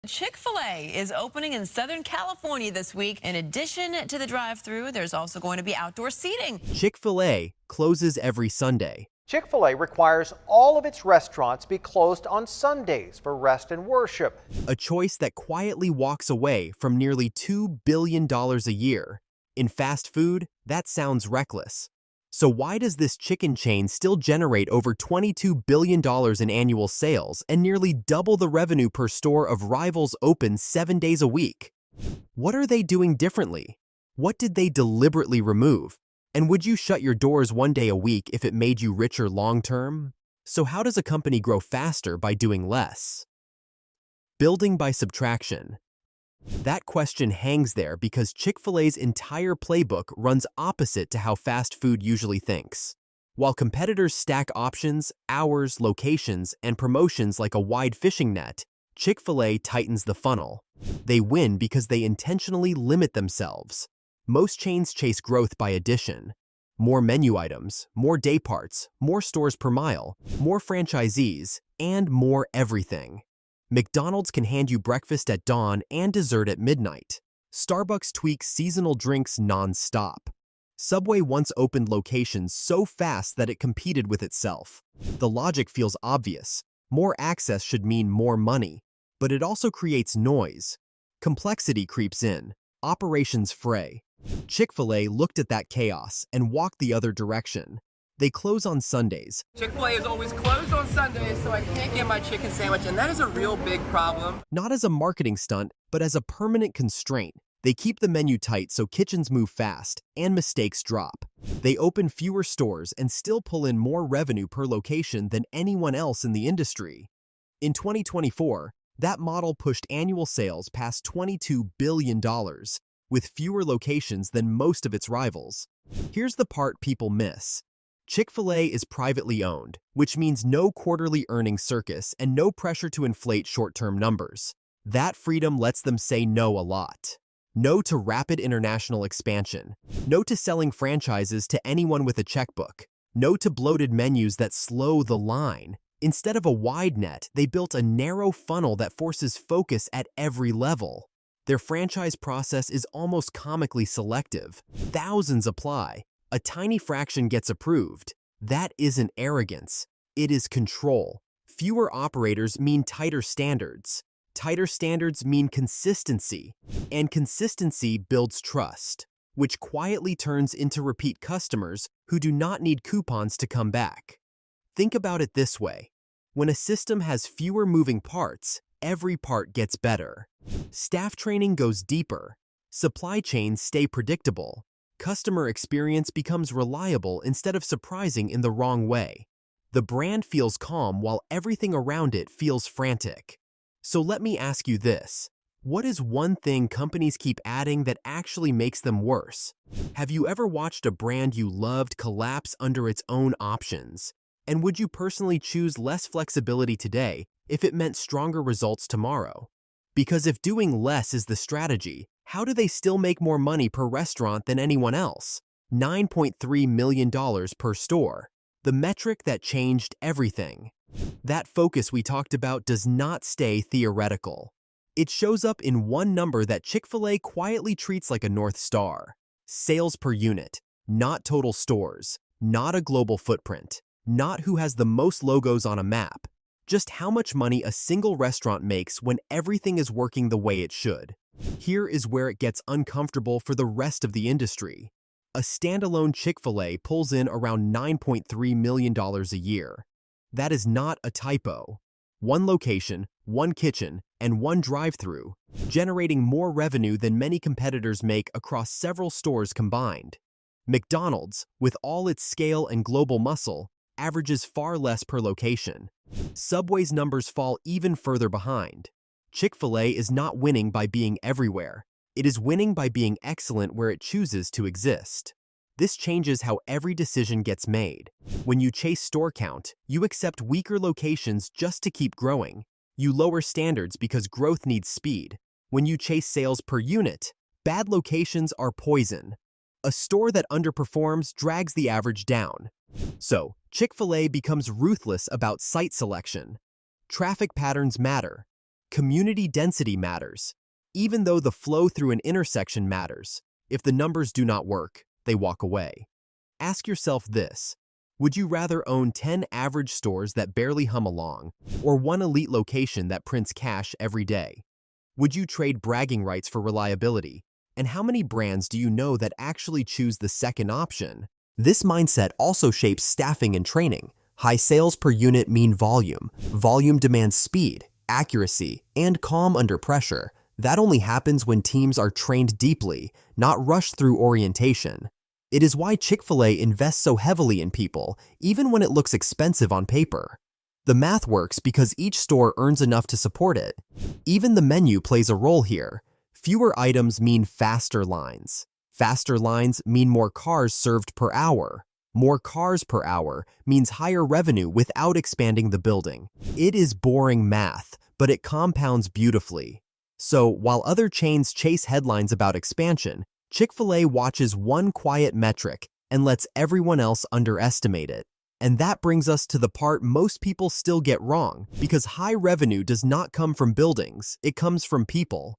Chick-fil-A is opening in Southern California this week. In addition to the drive-thru, there's also going to be outdoor seating. Chick-fil-A closes every Sunday. Chick-fil-A requires all of its restaurants be closed on Sundays for rest and worship. A choice that quietly walks away from nearly $2 billion a year. In fast food, that sounds reckless. So why does this chicken chain still generate over $22 billion in annual sales and nearly double the revenue per store of rivals open 7 days a week? What are they doing differently? What did they deliberately remove? And would you shut your doors 1 day a week if it made you richer long-term? So how does a company grow faster by doing less? Building by subtraction. That question hangs there because Chick-fil-A's entire playbook runs opposite to how fast food usually thinks. While competitors stack options, hours, locations, and promotions like a wide fishing net, Chick-fil-A tightens the funnel. They win because they intentionally limit themselves. Most chains chase growth by addition. More menu items, more day parts, more stores per mile, more franchisees, and more everything. McDonald's can hand you breakfast at dawn and dessert at midnight. Starbucks tweaks seasonal drinks non-stop. Subway once opened locations so fast that it competed with itself. The logic feels obvious. More access should mean more money. But it also creates noise. Complexity creeps in. Operations fray. Chick-fil-A looked at that chaos and walked the other direction. They close on Sundays. Chick-fil-A is always closed on Sundays, so I can't get my chicken sandwich, and that is a real big problem. Not as a marketing stunt, but as a permanent constraint. They keep the menu tight so kitchens move fast and mistakes drop. They open fewer stores and still pull in more revenue per location than anyone else in the industry. In 2024, that model pushed annual sales past $22 billion, with fewer locations than most of its rivals. Here's the part people miss. Chick-fil-A is privately owned, which means no quarterly earnings circus and no pressure to inflate short-term numbers. That freedom lets them say no a lot. No to rapid international expansion. No to selling franchises to anyone with a checkbook. No to bloated menus that slow the line. Instead of a wide net, they built a narrow funnel that forces focus at every level. Their franchise process is almost comically selective. Thousands apply. A tiny fraction gets approved. That isn't arrogance. It is control. Fewer operators mean tighter standards. Tighter standards mean consistency. And consistency builds trust, which quietly turns into repeat customers who do not need coupons to come back. Think about it this way. When a system has fewer moving parts, every part gets better. Staff training goes deeper. Supply chains stay predictable. Customer experience becomes reliable instead of surprising in the wrong way. The brand feels calm while everything around it feels frantic. So let me ask you this. What is one thing companies keep adding that actually makes them worse? Have you ever watched a brand you loved collapse under its own options? And would you personally choose less flexibility today if it meant stronger results tomorrow? Because if doing less is the strategy, how do they still make more money per restaurant than anyone else? $9.3 million per store. The metric that changed everything. That focus we talked about does not stay theoretical. It shows up in one number that Chick-fil-A quietly treats like a North Star. Sales per unit, not total stores, not a global footprint, not who has the most logos on a map. Just how much money a single restaurant makes when everything is working the way it should. Here is where it gets uncomfortable for the rest of the industry. A standalone Chick-fil-A pulls in around $9.3 million a year. That is not a typo. One location, one kitchen, and one drive-thru, generating more revenue than many competitors make across several stores combined. McDonald's, with all its scale and global muscle, averages far less per location. Subway's numbers fall even further behind. Chick-fil-A is not winning by being everywhere. It is winning by being excellent where it chooses to exist. This changes how every decision gets made. When you chase store count, you accept weaker locations just to keep growing. You lower standards because growth needs speed. When you chase sales per unit, bad locations are poison. A store that underperforms drags the average down. So, Chick-fil-A becomes ruthless about site selection. Traffic patterns matter. Community density matters. Even though the flow through an intersection matters, if the numbers do not work, they walk away. Ask yourself this: would you rather own 10 average stores that barely hum along, or one elite location that prints cash every day? Would you trade bragging rights for reliability? And how many brands do you know that actually choose the second option? This mindset also shapes staffing and training. High sales per unit mean volume. Volume demands speed, accuracy, and calm under pressure. That only happens when teams are trained deeply, not rushed through orientation. It is why Chick-fil-A invests so heavily in people, even when it looks expensive on paper. The math works because each store earns enough to support it. Even the menu plays a role here. Fewer items mean faster lines. Faster lines mean more cars served per hour. More cars per hour means higher revenue without expanding the building. It is boring math, but it compounds beautifully. So, while other chains chase headlines about expansion, Chick-fil-A watches one quiet metric and lets everyone else underestimate it. And that brings us to the part most people still get wrong, because high revenue does not come from buildings, it comes from people.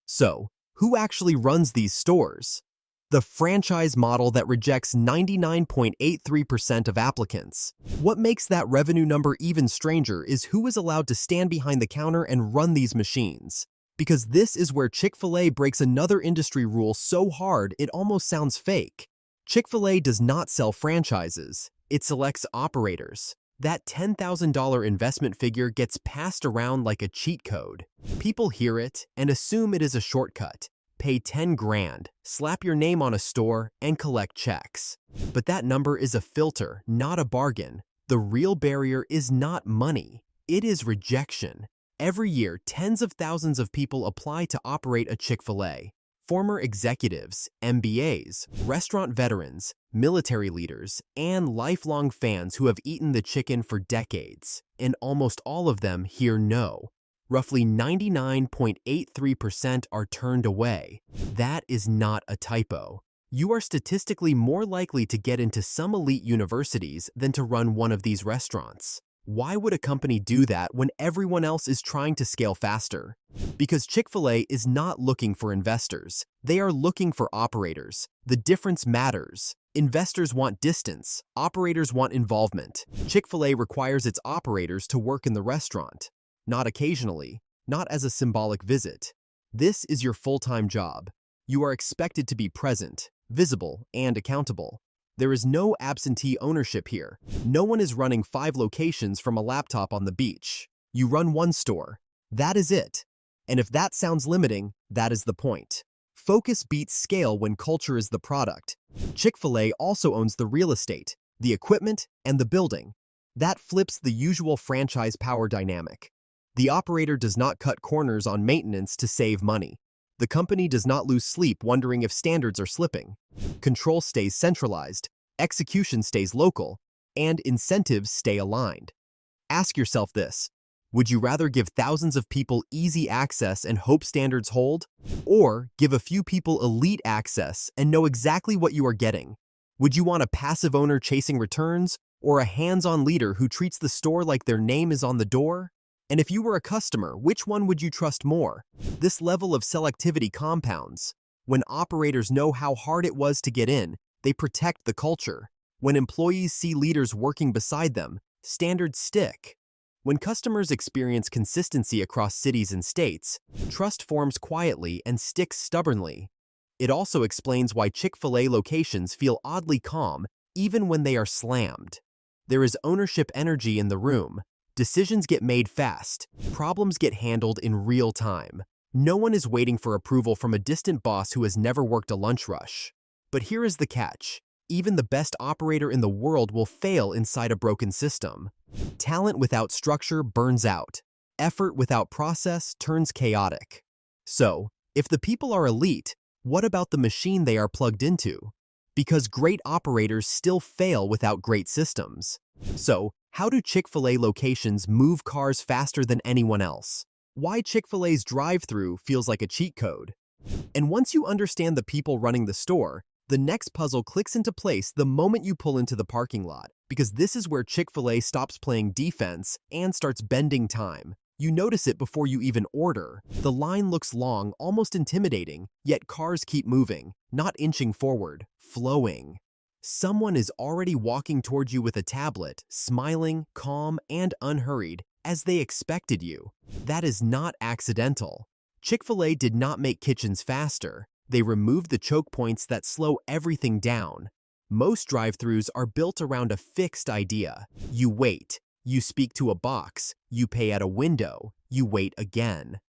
So, who actually runs these stores? The franchise model that rejects 99.83% of applicants. What makes that revenue number even stranger is who is allowed to stand behind the counter and run these machines. Because this is where Chick-fil-A breaks another industry rule so hard it almost sounds fake. Chick-fil-A does not sell franchises, it selects operators. That $10,000 investment figure gets passed around like a cheat code. People hear it and assume it is a shortcut. Pay 10 grand, slap your name on a store, and collect checks. But that number is a filter, not a bargain. The real barrier is not money, it is rejection. Every year, tens of thousands of people apply to operate a Chick-fil-A. Former executives, MBAs, restaurant veterans, military leaders, and lifelong fans who have eaten the chicken for decades. And almost all of them hear no. Roughly 99.83% are turned away. That is not a typo. You are statistically more likely to get into some elite universities than to run one of these restaurants. Why would a company do that when everyone else is trying to scale faster? Because Chick-fil-A is not looking for investors. They are looking for operators. The difference matters. Investors want distance. Operators want involvement. Chick-fil-A requires its operators to work in the restaurant. Not occasionally, not as a symbolic visit. This is your full-time job. You are expected to be present, visible, and accountable. There is no absentee ownership here. No one is running 5 locations from a laptop on the beach. You run one store. That is it. And if that sounds limiting, that is the point. Focus beats scale when culture is the product. Chick-fil-A also owns the real estate, the equipment, and the building. That flips the usual franchise power dynamic. The operator does not cut corners on maintenance to save money. The company does not lose sleep wondering if standards are slipping. Control stays centralized, execution stays local, and incentives stay aligned. Ask yourself this: would you rather give thousands of people easy access and hope standards hold? Or give a few people elite access and know exactly what you are getting? Would you want a passive owner chasing returns, or a hands-on leader who treats the store like their name is on the door? And if you were a customer, which one would you trust more? This level of selectivity compounds. When operators know how hard it was to get in, they protect the culture. When employees see leaders working beside them, standards stick. When customers experience consistency across cities and states, trust forms quietly and sticks stubbornly. It also explains why Chick-fil-A locations feel oddly calm, even when they are slammed. There is ownership energy in the room. Decisions get made fast. Problems get handled in real time. No one is waiting for approval from a distant boss who has never worked a lunch rush. But here is the catch. Even the best operator in the world will fail inside a broken system. Talent without structure burns out. Effort without process turns chaotic. So, if the people are elite, what about the machine they are plugged into? Because great operators still fail without great systems. So, how do Chick-fil-A locations move cars faster than anyone else? Why Chick-fil-A's drive-thru feels like a cheat code? And once you understand the people running the store, the next puzzle clicks into place the moment you pull into the parking lot, because this is where Chick-fil-A stops playing defense and starts bending time. You notice it before you even order. The line looks long, almost intimidating, yet cars keep moving, not inching forward, flowing. Someone is already walking toward you with a tablet, smiling, calm, and unhurried, as they expected you. That is not accidental. Chick-fil-A did not make kitchens faster. They removed the choke points that slow everything down. Most drive-thrus are built around a fixed idea. You wait. You speak to a box, you pay at a window, you wait again.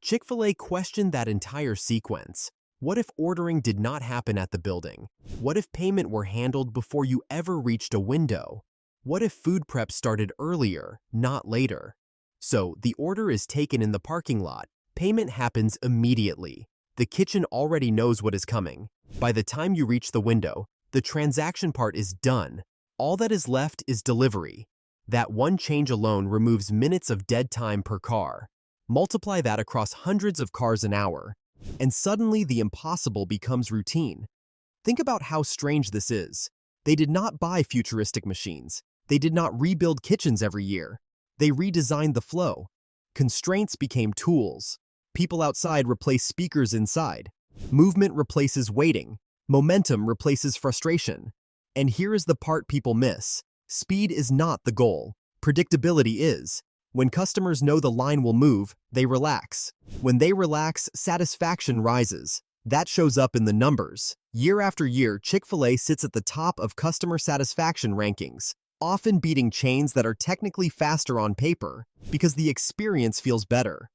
Chick-fil-A questioned that entire sequence. What if ordering did not happen at the building? What if payment were handled before you ever reached a window? What if food prep started earlier, not later? So, the order is taken in the parking lot. Payment happens immediately. The kitchen already knows what is coming. By the time you reach the window, the transaction part is done. All that is left is delivery. That one change alone removes minutes of dead time per car. Multiply that across hundreds of cars an hour, and suddenly the impossible becomes routine. Think about how strange this is. They did not buy futuristic machines. They did not rebuild kitchens every year. They redesigned the flow. Constraints became tools. People outside replace speakers inside. Movement replaces waiting. Momentum replaces frustration. And here is the part people miss. Speed is not the goal. Predictability is. When customers know the line will move, they relax. When they relax, satisfaction rises. That shows up in the numbers. Year after year, Chick-fil-A sits at the top of customer satisfaction rankings, often beating chains that are technically faster on paper because the experience feels better.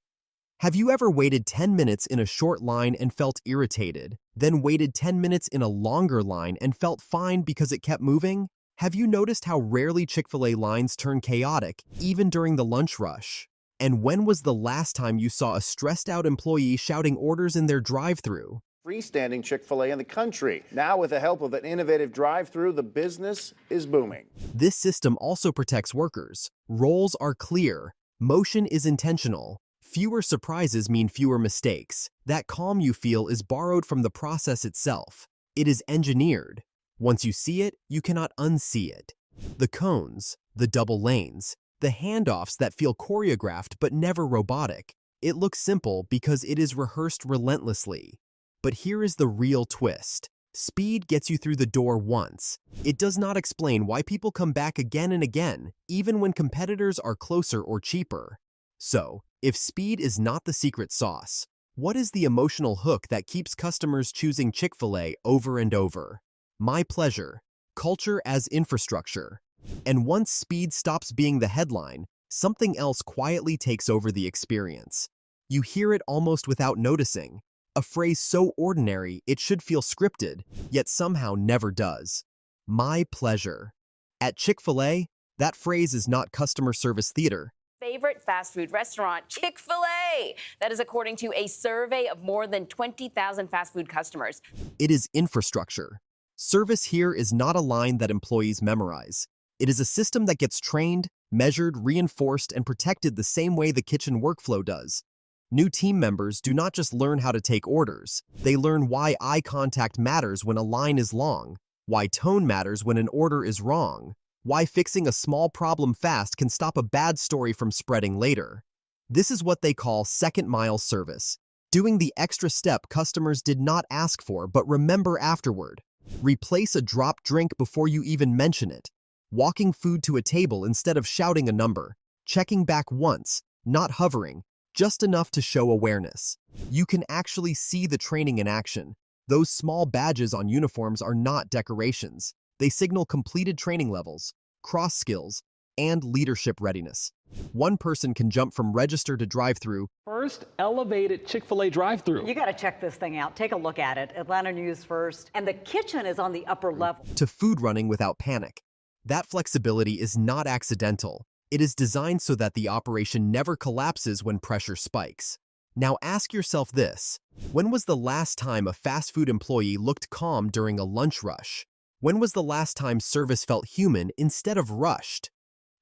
Have you ever waited 10 minutes in a short line and felt irritated, then waited 10 minutes in a longer line and felt fine because it kept moving? Have you noticed how rarely Chick-fil-A lines turn chaotic, even during the lunch rush? And when was the last time you saw a stressed-out employee shouting orders in their drive-thru? Freestanding Chick-fil-A in the country. Now, with the help of an innovative drive-thru, the business is booming. This system also protects workers. Roles are clear. Motion is intentional. Fewer surprises mean fewer mistakes. That calm you feel is borrowed from the process itself. It is engineered. Once you see it, you cannot unsee it. The cones, the double lanes, the handoffs that feel choreographed but never robotic. It looks simple because it is rehearsed relentlessly. But here is the real twist. Speed gets you through the door once. It does not explain why people come back again and again, even when competitors are closer or cheaper. So, if speed is not the secret sauce, what is the emotional hook that keeps customers choosing Chick-fil-A over and over? My pleasure, culture as infrastructure. And once speed stops being the headline, something else quietly takes over the experience. You hear it almost without noticing, a phrase so ordinary it should feel scripted, yet somehow never does. My pleasure. At Chick-fil-A, that phrase is not customer service theater. Favorite fast food restaurant, Chick-fil-A. That is according to a survey of more than 20,000 fast food customers. It is infrastructure. Service here is not a line that employees memorize. It is a system that gets trained, measured, reinforced, and protected the same way the kitchen workflow does. New team members do not just learn how to take orders. They learn why eye contact matters when a line is long, why tone matters when an order is wrong, why fixing a small problem fast can stop a bad story from spreading later. This is what they call second-mile service, doing the extra step customers did not ask for but remember afterward. Replace a dropped drink before you even mention it. Walking food to a table instead of shouting a number. Checking back once, not hovering, just enough to show awareness. You can actually see the training in action. Those small badges on uniforms are not decorations. They signal completed training levels, cross skills, and leadership readiness. One person can jump from register to drive-thru. First elevated Chick-fil-A drive-thru. You got to check this thing out. Take a look at it. Atlanta News First. And the kitchen is on the upper level. To food running without panic. That flexibility is not accidental. It is designed so that the operation never collapses when pressure spikes. Now ask yourself this. When was the last time a fast food employee looked calm during a lunch rush? When was the last time service felt human instead of rushed?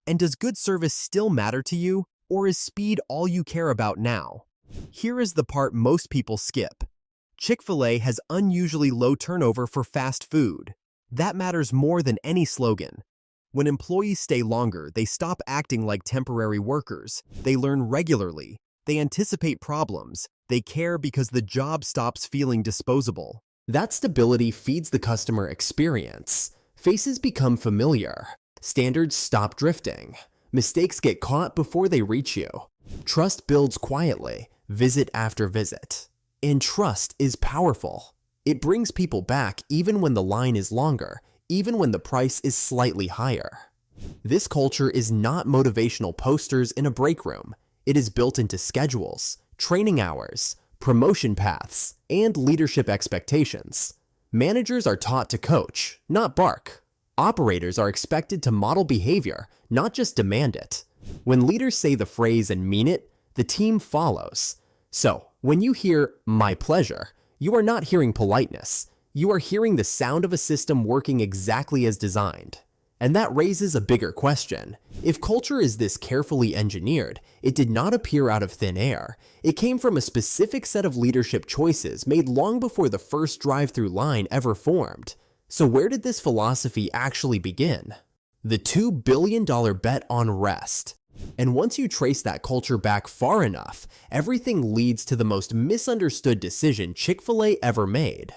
And does good service still matter to you, or is speed all you care about now? Here is the part most people skip. Chick-fil-A has unusually low turnover for fast food. That matters more than any slogan. When employees stay longer, they stop acting like temporary workers. They learn regularly. They anticipate problems. They care because the job stops feeling disposable. That stability feeds the customer experience. Faces become familiar. Standards stop drifting. Mistakes get caught before they reach you. Trust builds quietly, visit after visit. And trust is powerful. It brings people back even when the line is longer, even when the price is slightly higher. This culture is not motivational posters in a break room. It is built into schedules, training hours, promotion paths, and leadership expectations. Managers are taught to coach, not bark. Operators are expected to model behavior, not just demand it. When leaders say the phrase and mean it, the team follows. So, when you hear "my pleasure," you are not hearing politeness. You are hearing the sound of a system working exactly as designed. And that raises a bigger question. If culture is this carefully engineered, it did not appear out of thin air. It came from a specific set of leadership choices made long before the first drive-through line ever formed. So where did this philosophy actually begin? The $2 billion bet on rest. And once you trace that culture back far enough, everything leads to the most misunderstood decision Chick-fil-A ever made.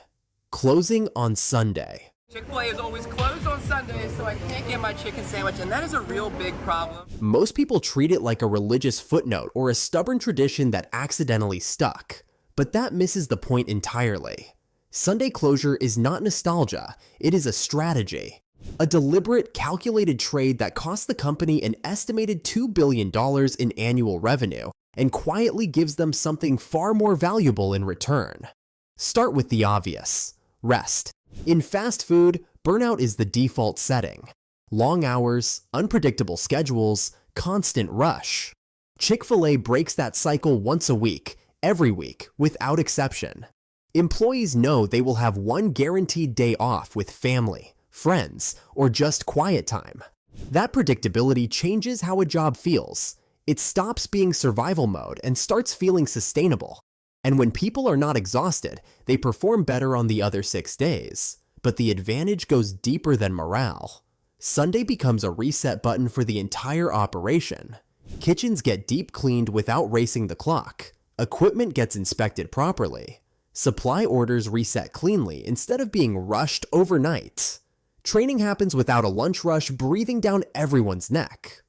Closing on Sunday. Chick-fil-A is always closed on Sundays, so I can't get my chicken sandwich, and that is a real big problem. Most people treat it like a religious footnote or a stubborn tradition that accidentally stuck. But that misses the point entirely. Sunday closure is not nostalgia, it is a strategy. A deliberate, calculated trade that cost the company an estimated $2 billion in annual revenue and quietly gives them something far more valuable in return. Start with the obvious: rest. In fast food, burnout is the default setting. Long hours, unpredictable schedules, constant rush. Chick-fil-A breaks that cycle once a week, every week, without exception. Employees know they will have one guaranteed day off with family, friends, or just quiet time. That predictability changes how a job feels. It stops being survival mode and starts feeling sustainable. And when people are not exhausted, they perform better on the other 6 days. But the advantage goes deeper than morale. Sunday becomes a reset button for the entire operation. Kitchens get deep cleaned without racing the clock. Equipment gets inspected properly. Supply orders reset cleanly instead of being rushed overnight. Training happens without a lunch rush breathing down everyone's neck.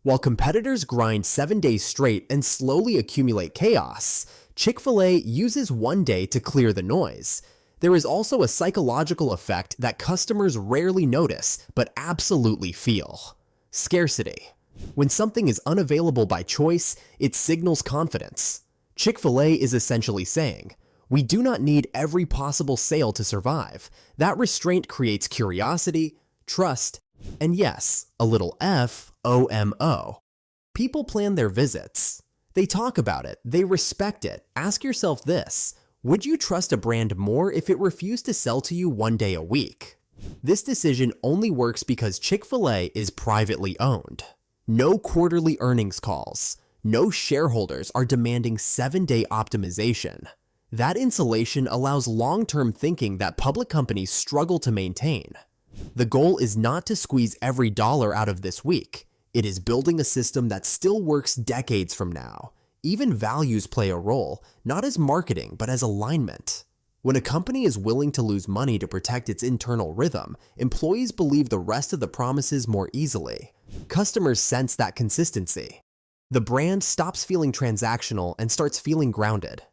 While competitors grind 7 days straight and slowly accumulate chaos, Chick-fil-A uses one day to clear the noise. There is also a psychological effect that customers rarely notice but absolutely feel: scarcity. When something is unavailable by choice, it signals confidence. Chick-fil-A is essentially saying, "We do not need every possible sale to survive." That restraint creates curiosity, trust, and yes, a little FOMO. People plan their visits. They talk about it, they respect it. Ask yourself this: would you trust a brand more if it refused to sell to you one day a week? This decision only works because Chick-fil-A is privately owned. No quarterly earnings calls. No shareholders are demanding 7-day optimization. That insulation allows long-term thinking that public companies struggle to maintain. The goal is not to squeeze every dollar out of this week. It is building a system that still works decades from now. Even values play a role, not as marketing, but as alignment. When a company is willing to lose money to protect its internal rhythm, employees believe the rest of the promises more easily. Customers sense that consistency. The brand stops feeling transactional and starts feeling grounded.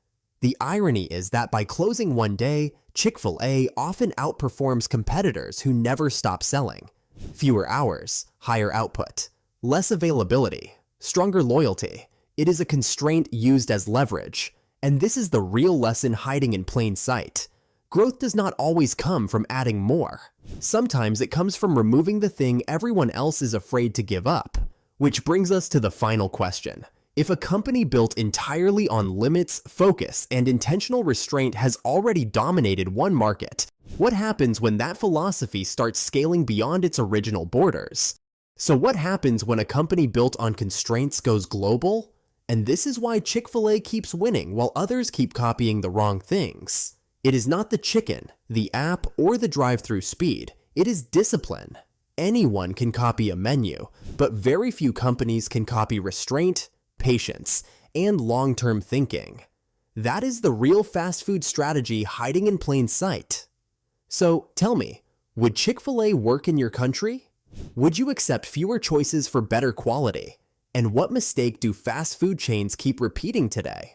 The irony is that by closing one day, Chick-fil-A often outperforms competitors who never stop selling. Fewer hours, higher output, less availability, stronger loyalty. It is a constraint used as leverage. And this is the real lesson hiding in plain sight. Growth does not always come from adding more. Sometimes it comes from removing the thing everyone else is afraid to give up. Which brings us to the final question. If a company built entirely on limits, focus, and intentional restraint has already dominated one market, what happens when that philosophy starts scaling beyond its original borders? So what happens when a company built on constraints goes global? And this is why Chick-fil-A keeps winning while others keep copying the wrong things. It is not the chicken, the app, or the drive-through speed. It is discipline. Anyone can copy a menu, but very few companies can copy restraint, patience, and long-term thinking. That is the real fast food strategy hiding in plain sight. So tell me, would Chick-fil-A work in your country? Would you accept fewer choices for better quality? And what mistake do fast food chains keep repeating today?